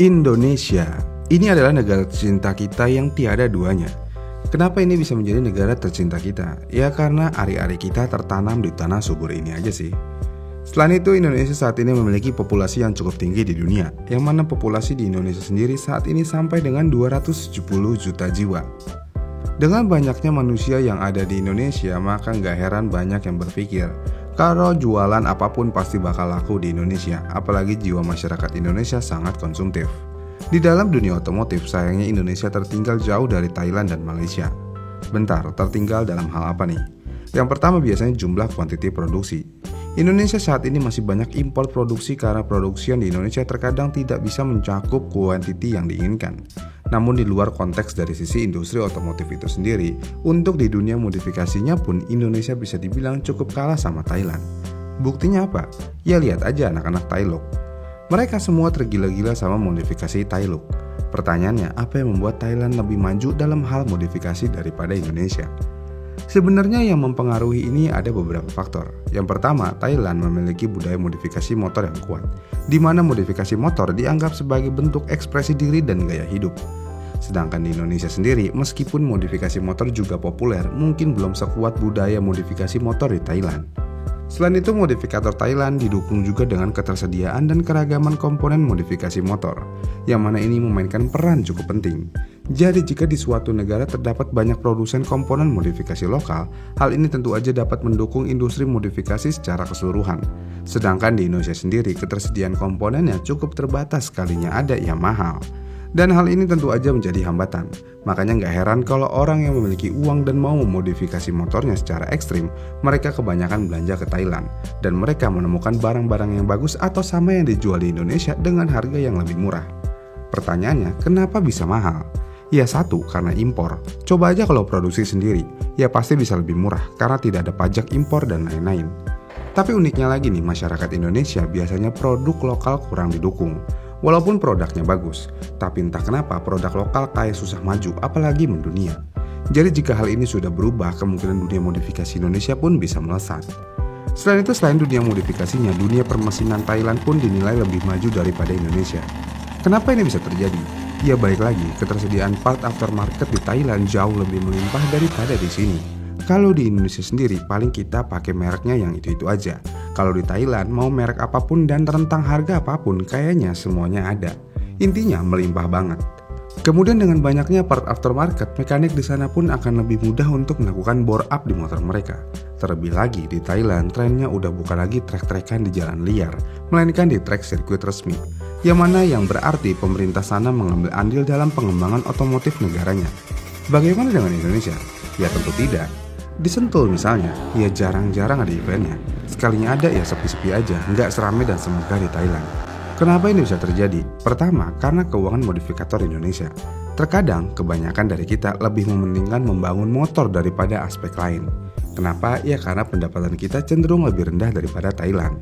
Indonesia, ini adalah negara tercinta kita yang tiada duanya. Kenapa ini bisa menjadi negara tercinta kita? Ya karena ari-ari kita tertanam di tanah subur ini aja sih. Selain itu, Indonesia saat ini memiliki populasi yang cukup tinggi di dunia, yang mana populasi di Indonesia sendiri saat ini sampai dengan 270 juta jiwa. Dengan banyaknya manusia yang ada di Indonesia, maka nggak heran banyak yang berpikir kalau jualan apapun pasti bakal laku di Indonesia, apalagi jiwa masyarakat Indonesia sangat konsumtif. Di dalam dunia otomotif, sayangnya Indonesia tertinggal jauh dari Thailand dan Malaysia. Bentar, tertinggal dalam hal apa nih? Yang pertama biasanya jumlah kuantiti produksi. Indonesia saat ini masih banyak impor produksi karena produksi di Indonesia terkadang tidak bisa mencakup kuantiti yang diinginkan. Namun di luar konteks dari sisi industri otomotif itu sendiri, untuk di dunia modifikasinya pun Indonesia bisa dibilang cukup kalah sama Thailand. Buktinya apa? Ya lihat aja anak-anak Thailand. Mereka semua tergila-gila sama modifikasi Thailand. Pertanyaannya, apa yang membuat Thailand lebih maju dalam hal modifikasi daripada Indonesia? Sebenarnya yang mempengaruhi ini ada beberapa faktor. Yang pertama, Thailand memiliki budaya modifikasi motor yang kuat, di mana modifikasi motor dianggap sebagai bentuk ekspresi diri dan gaya hidup. Sedangkan di Indonesia sendiri, meskipun modifikasi motor juga populer, mungkin belum sekuat budaya modifikasi motor di Thailand. Selain itu, modifikator Thailand didukung juga dengan ketersediaan dan keragaman komponen modifikasi motor, yang mana ini memainkan peran cukup penting. Jadi jika di suatu negara terdapat banyak produsen komponen modifikasi lokal, hal ini tentu aja dapat mendukung industri modifikasi secara keseluruhan. Sedangkan di Indonesia sendiri, ketersediaan komponennya cukup terbatas, sekalinya ada yang mahal. Dan hal ini tentu aja menjadi hambatan. Makanya nggak heran kalau orang yang memiliki uang dan mau memodifikasi motornya secara ekstrim, mereka kebanyakan belanja ke Thailand. Dan mereka menemukan barang-barang yang bagus atau sama yang dijual di Indonesia dengan harga yang lebih murah. Pertanyaannya, kenapa bisa mahal? Ya satu, karena impor. Coba aja kalau produksi sendiri, ya pasti bisa lebih murah karena tidak ada pajak impor dan lain-lain. Tapi uniknya lagi nih, masyarakat Indonesia biasanya produk lokal kurang didukung. Walaupun produknya bagus, tapi entah kenapa produk lokal kayak susah maju, apalagi mendunia. Jadi jika hal ini sudah berubah, kemungkinan dunia modifikasi Indonesia pun bisa melesat. Selain itu, selain dunia modifikasinya, dunia permesinan Thailand pun dinilai lebih maju daripada Indonesia. Kenapa ini bisa terjadi? Ya baik lagi, ketersediaan part aftermarket di Thailand jauh lebih melimpah daripada di sini. Kalau di Indonesia sendiri, paling kita pakai mereknya yang itu-itu aja. Kalau di Thailand, mau merek apapun dan rentang harga apapun, kayaknya semuanya ada. Intinya melimpah banget. Kemudian dengan banyaknya part aftermarket, mekanik di sana pun akan lebih mudah untuk melakukan bore up di motor mereka. Terlebih lagi, di Thailand, trennya udah bukan lagi trek-trekan di jalan liar, melainkan di trek sirkuit resmi. Yang berarti pemerintah sana mengambil andil dalam pengembangan otomotif negaranya. Bagaimana dengan Indonesia? Ya tentu tidak. Di Sentul misalnya, ya jarang-jarang ada eventnya. Sekalinya ada ya sepi-sepi aja, nggak seramai dan semegah di Thailand. Kenapa ini bisa terjadi? Pertama, karena keuangan modifikator Indonesia. Terkadang, kebanyakan dari kita lebih mementingkan membangun motor daripada aspek lain. Kenapa? Ya karena pendapatan kita cenderung lebih rendah daripada Thailand.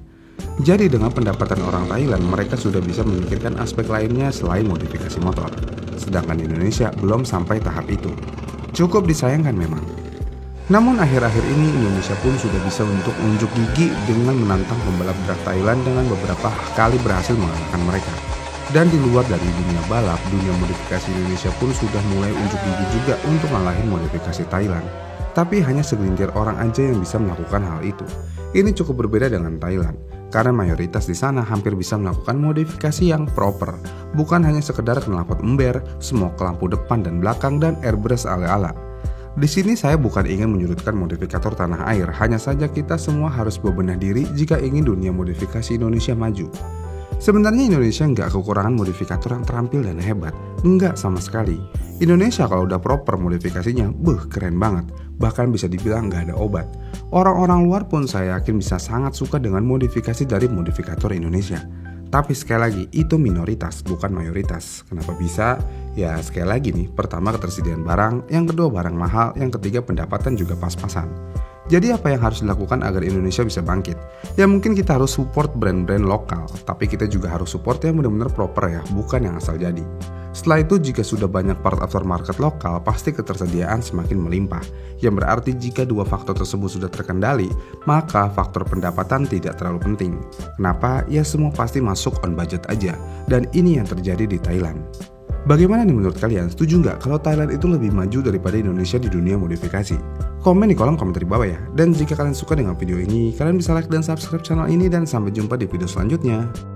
Jadi dengan pendapatan orang Thailand, mereka sudah bisa memikirkan aspek lainnya selain modifikasi motor. Sedangkan Indonesia belum sampai tahap itu. Cukup disayangkan memang. Namun akhir-akhir ini Indonesia pun sudah bisa untuk unjuk gigi dengan menantang pembalap drag Thailand dengan beberapa kali berhasil mengalahkan mereka. Dan di luar dari dunia balap, dunia modifikasi Indonesia pun sudah mulai unjuk gigi juga untuk ngalahin modifikasi Thailand. Tapi hanya segelintir orang aja yang bisa melakukan hal itu. Ini cukup berbeda dengan Thailand, karena mayoritas di sana hampir bisa melakukan modifikasi yang proper. Bukan hanya sekedar knalpot ember, semok lampu depan dan belakang, dan airbrush ala-ala. Di sini saya bukan ingin menyudutkan modifikator tanah air, hanya saja kita semua harus bebenah diri jika ingin dunia modifikasi Indonesia maju. Sebenarnya Indonesia nggak kekurangan modifikator yang terampil dan hebat, nggak sama sekali. Indonesia kalau udah proper modifikasinya, keren banget, bahkan bisa dibilang nggak ada obat. Orang-orang luar pun saya yakin bisa sangat suka dengan modifikasi dari modifikator Indonesia. Tapi sekali lagi, itu minoritas, bukan mayoritas. Kenapa bisa? Ya sekali lagi nih, pertama ketersediaan barang, yang kedua barang mahal, yang ketiga pendapatan juga pas-pasan. Jadi apa yang harus dilakukan agar Indonesia bisa bangkit? Ya mungkin kita harus support brand-brand lokal, tapi kita juga harus support yang benar-benar proper ya, bukan yang asal jadi. Setelah itu jika sudah banyak part aftermarket lokal, pasti ketersediaan semakin melimpah. Yang berarti jika dua faktor tersebut sudah terkendali, maka faktor pendapatan tidak terlalu penting. Kenapa? Ya semua pasti masuk on budget aja. Dan ini yang terjadi di Thailand. Bagaimana nih menurut kalian? Setuju nggak kalau Thailand itu lebih maju daripada Indonesia di dunia modifikasi? Komen di kolom komentar di bawah ya. Dan jika kalian suka dengan video ini, kalian bisa like dan subscribe channel ini dan sampai jumpa di video selanjutnya.